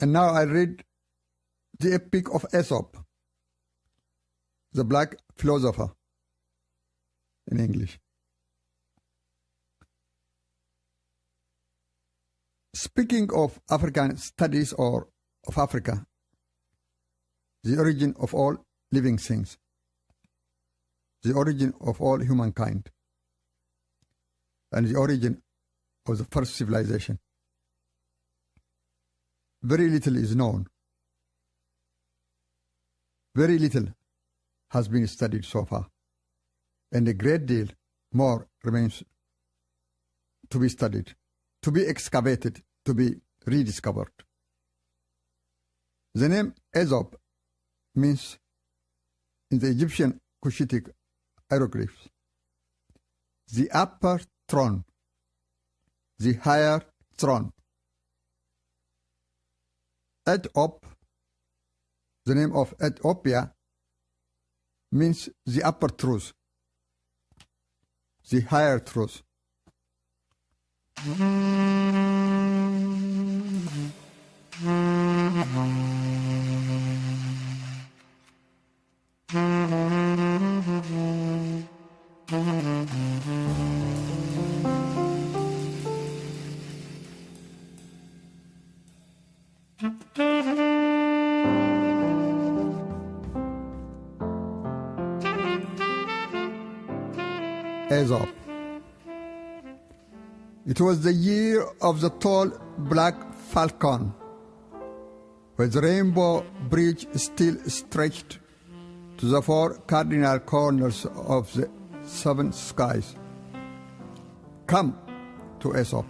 And now I read the epic of Aesop, the black philosopher, in English. Speaking of African studies or of Africa, the origin of all living things, the origin of all humankind, and the origin of the first civilization. Very little is known. Very little has been studied so far, and a great deal more remains to be studied, to be excavated, to be rediscovered. The name Aesop means, in the Egyptian-Cushitic hieroglyphs, the upper throne, the higher throne. Aethop, the name of Aethopia, means the upper truth, the higher truth. Aesop. It was the year of the tall black falcon, where the rainbow bridge still stretched to the four cardinal corners of the seven skies. Come to Aesop,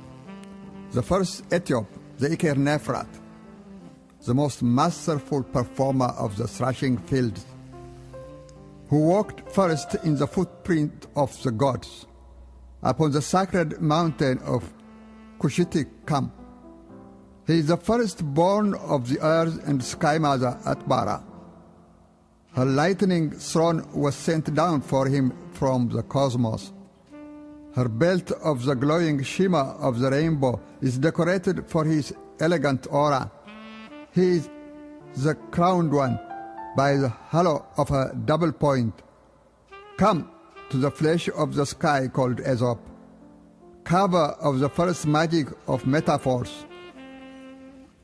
the first Aethop, the Iker Nephrat, the most masterful performer of the thrashing fields, who walked first in the footprint of the gods upon the sacred mountain of Cushitic. Come. He is the firstborn of the earth and sky mother Atbara. Her lightning throne was sent down for him from the cosmos. Her belt of the glowing shimmer of the rainbow is decorated for his elegant aura. He is the crowned one by the hollow of a double point. Come to the flesh of the sky called Aesop, carver of the first magic of metaphors,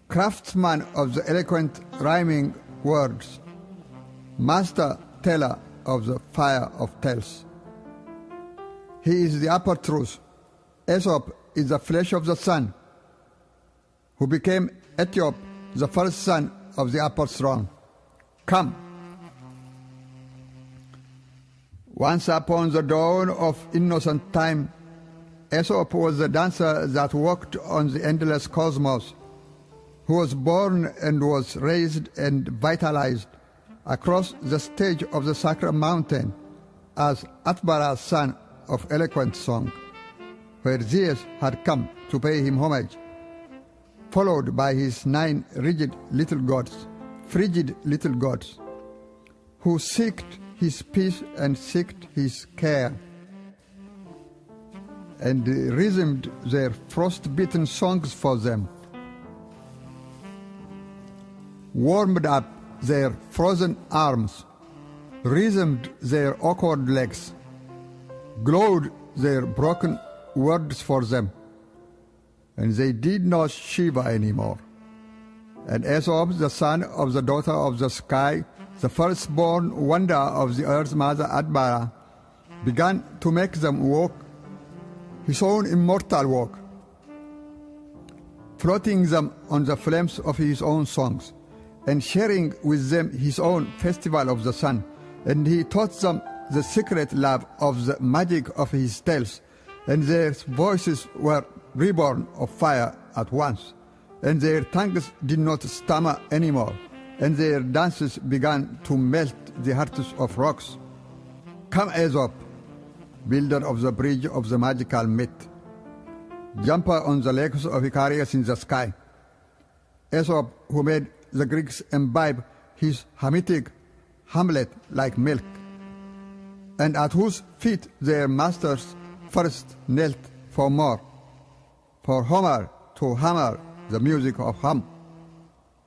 craftsman of the eloquent rhyming words, master teller of the fire of tales. He is the upper truth. Aesop is the flesh of the sun, who became Aethop, the first son of the upper throne. Come. Once upon the dawn of innocent time, Aesop was the dancer that walked on the endless cosmos, who was born and was raised and vitalized across the stage of the sacred mountain as Atbara's son of eloquent song, where Zeus had come to pay him homage, followed by his 9 rigid little gods, frigid little gods, who seeked his peace and seeked his care, and resumed their frost-bitten songs for them, warmed up their frozen arms, resumed their awkward legs, glowed their broken words for them, and they did not shiver anymore. And Aesop, the son of the daughter of the sky, the firstborn wonder of the earth's mother Atbara, began to make them walk his own immortal walk, floating them on the flames of his own songs, and sharing with them his own festival of the sun. And he taught them the secret love of the magic of his tales, and their voices were reborn of fire at once, and their tongues did not stammer anymore, and their dances began to melt the hearts of rocks. Come, Aesop, builder of the bridge of the magical myth, jumper on the legs of Icarus in the sky. Aesop, who made the Greeks imbibe his Hamitic Hamlet like milk, and at whose feet their masters first knelt for more, for Homer to hammer the music of hum.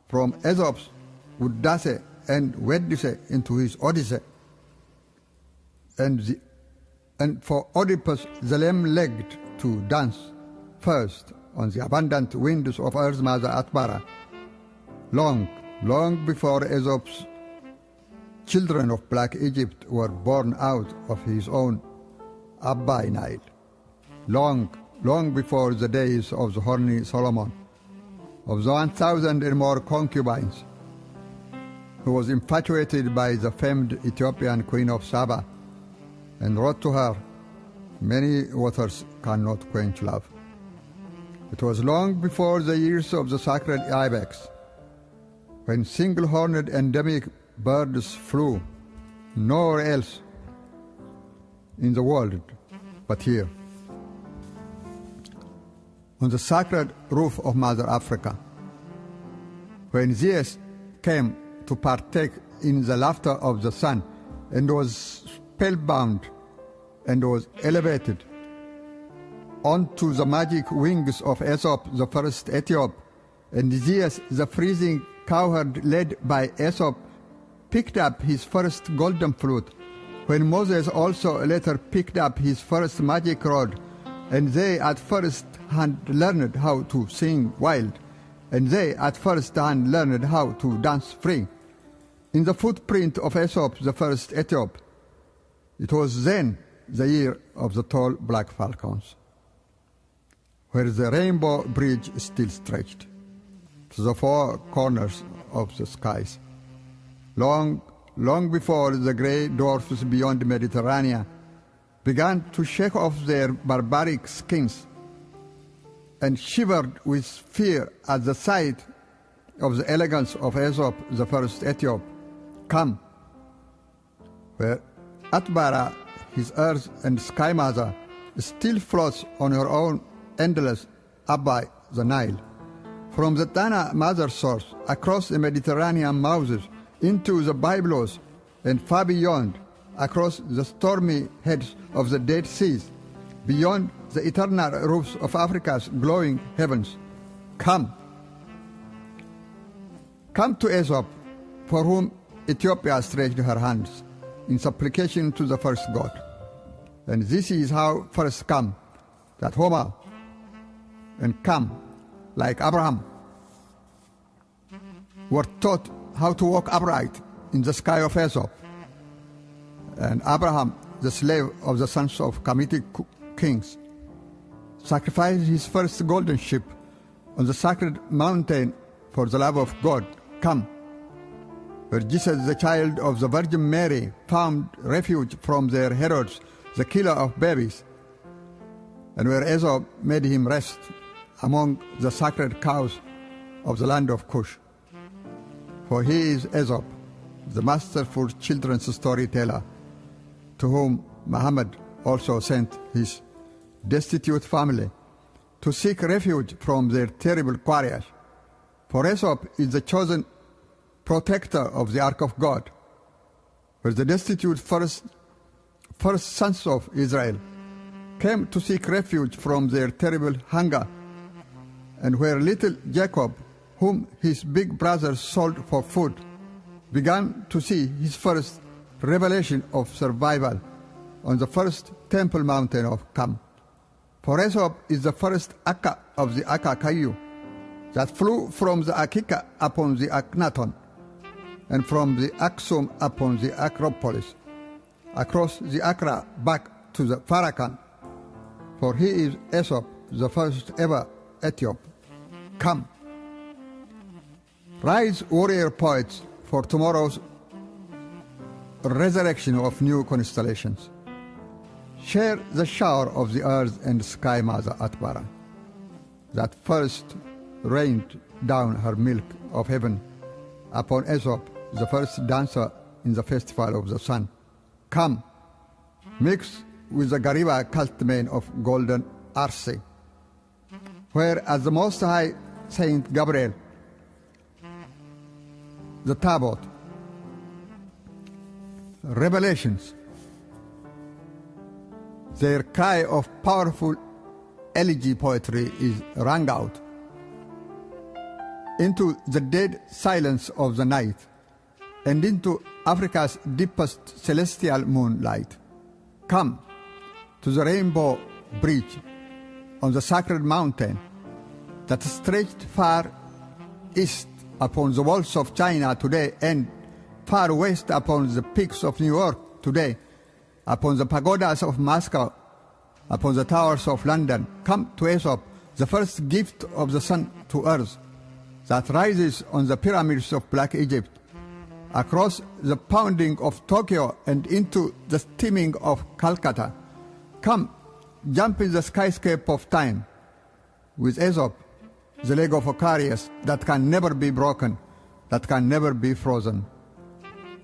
from Aesop's Odyssey and Odyssey into his Odyssey, and for Oedipus the lame-legged to dance first on the abundant winds of Earth's mother Atbara, long before Aesop's children of Black Egypt were born out of his own Abba Nile, long before the days of the horny Solomon, of the 1,000 and more concubines, who was infatuated by the famed Ethiopian queen of Saba, and wrote to her, "Many waters cannot quench love." It was long before the years of the sacred ibex, when single-horned endemic birds flew nowhere else in the world but here, on the sacred roof of Mother Africa, when Zeus came to partake in the laughter of the sun and was spellbound and was elevated onto the magic wings of Aesop, the first Aethop, and Zeus, the freezing cowherd led by Aesop, picked up his first golden flute, when Moses also later picked up his first magic rod, and they at first hand learned how to sing wild, and they at first hand learned how to dance free. In the footprint of Aesop, the first Aethop, it was then the year of the tall black falcons, where the rainbow bridge still stretched to the four corners of the skies, long before the grey dwarfs beyond the Mediterranean began to shake off their barbaric skins and shivered with fear at the sight of the elegance of Aesop, the first Aethop. Come, where Atbara, his earth and sky mother, still floats on her own endless Abba, the Nile. From the Tana mother source, across the Mediterranean mouths, into the Byblos, and far beyond, across the stormy heads of the Dead Seas, beyond the eternal roofs of Africa's glowing heavens. Come to Aesop, for whom Ethiopia stretched her hands in supplication to the first god. And this is how first come, that Homer, and come, like Abraham, were taught how to walk upright in the sky of Aesop. And Abraham, the slave of the sons of Camitic kings, sacrificed his first golden sheep on the sacred mountain for the love of God. Come, where Jesus, the child of the Virgin Mary, found refuge from their Herods, the killer of babies, and where Aesop made him rest among the sacred cows of the land of Cush. For he is Aesop, the masterful children's storyteller, to whom Muhammad also sent his destitute family to seek refuge from their terrible quarriers. For Aesop is the chosen protector of the Ark of God, where the destitute first sons of Israel came to seek refuge from their terrible hunger, and where little Jacob, whom his big brothers sold for food, began to see his first revelation of survival on the first temple mountain of Kam. For Aesop is the first Akka of the Akka Kayu, that flew from the Akika upon the Akhenaton, and from the Aksum upon the Acropolis, across the Accra back to the Farrakhan. For he is Aesop, the first ever Aethop. Come, rise, warrior poets, for tomorrow's resurrection of new constellations. Share the shower of the earth and sky mother Atbara, that first rained down her milk of heaven upon Aesop, the first dancer in the festival of the sun. Come, mix with the Gariba cultmen of golden Arce, where as the Most High Saint Gabriel, the Tabot, revelations, their cry of powerful elegy poetry is rung out. into the dead silence of the night, and into Africa's deepest celestial moonlight. Come to the rainbow bridge on the sacred mountain that stretched far east upon the walls of China today, and far west upon the peaks of New York today, upon the pagodas of Moscow, upon the towers of London. Come to Aesop, the first gift of the sun to earth, that rises on the pyramids of Black Egypt, across the pounding of Tokyo and into the steaming of Calcutta. Come, jump in the skyscape of time with Aesop, the leg of Aquarius that can never be broken, that can never be frozen,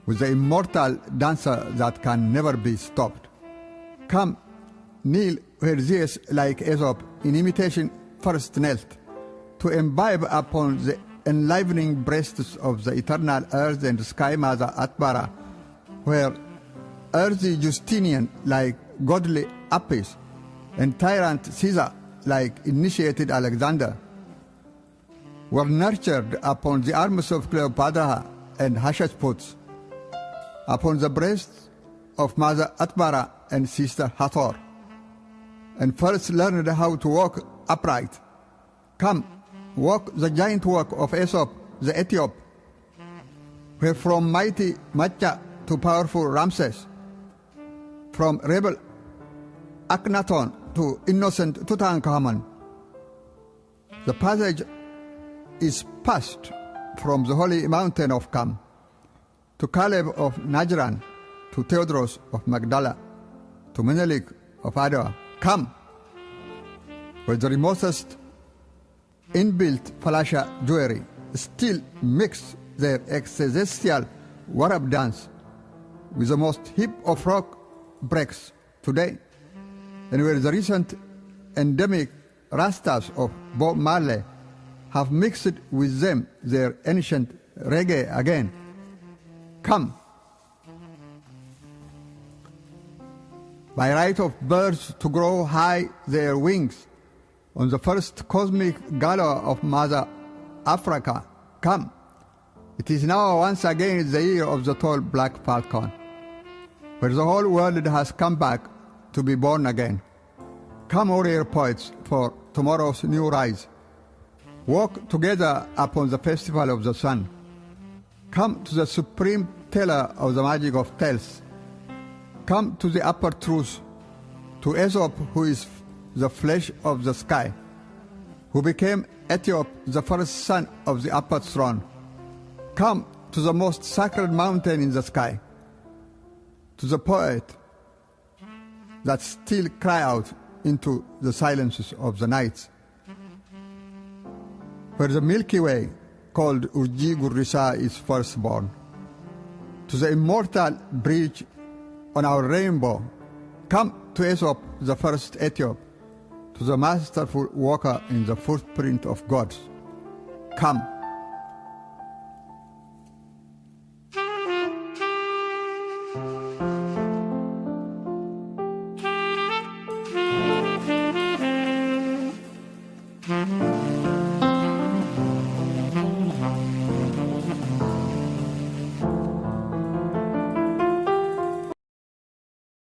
with the immortal dancer that can never be stopped. Come, kneel where Zeus, like Aesop, in imitation first knelt, to imbibe upon the enlivening breasts of the eternal earth and sky mother Atbara, where earthy Justinian, like godly Apis, and tyrant Caesar, like initiated Alexander, were nurtured upon the arms of Cleopatra and Hatshepsut, upon the breasts of Mother Atbara and Sister Hathor, and first learned how to walk upright. Come, walk the giant walk of Aesop, the Aethop, where from mighty Macha to powerful Ramses, from rebel Akhenaton to innocent Tutankhamun, the passage is passed from the holy mountain of Kam to Caleb of Najran, to Theodros of Magdala, to Menelik of Adwa. Come, where the remotest inbuilt falasha jewelry still mix their existential warab dance with the most hip of rock breaks today, and where the recent endemic rastas of Bob Marley have mixed with them their ancient reggae again. Come, by right of birds to grow high their wings on the first cosmic gala of Mother Africa. Come, it is now once again the year of the tall black falcon, where the whole world has come back to be born again. Come, warrior poets, for tomorrow's new rise. Walk together upon the festival of the sun. Come to the supreme teller of the magic of tales. Come to the upper truth, to Aesop, who is the flesh of the sky, who became Aethop, the first son of the upper throne. Come to the most sacred mountain in the sky, to the poet that still cry out into the silences of the nights, where the Milky Way, called Urji Gurrisa, is first born, to the immortal bridge on our rainbow. Come to Aesop, the first Aethop, to the masterful walker in the footprint of gods. Come.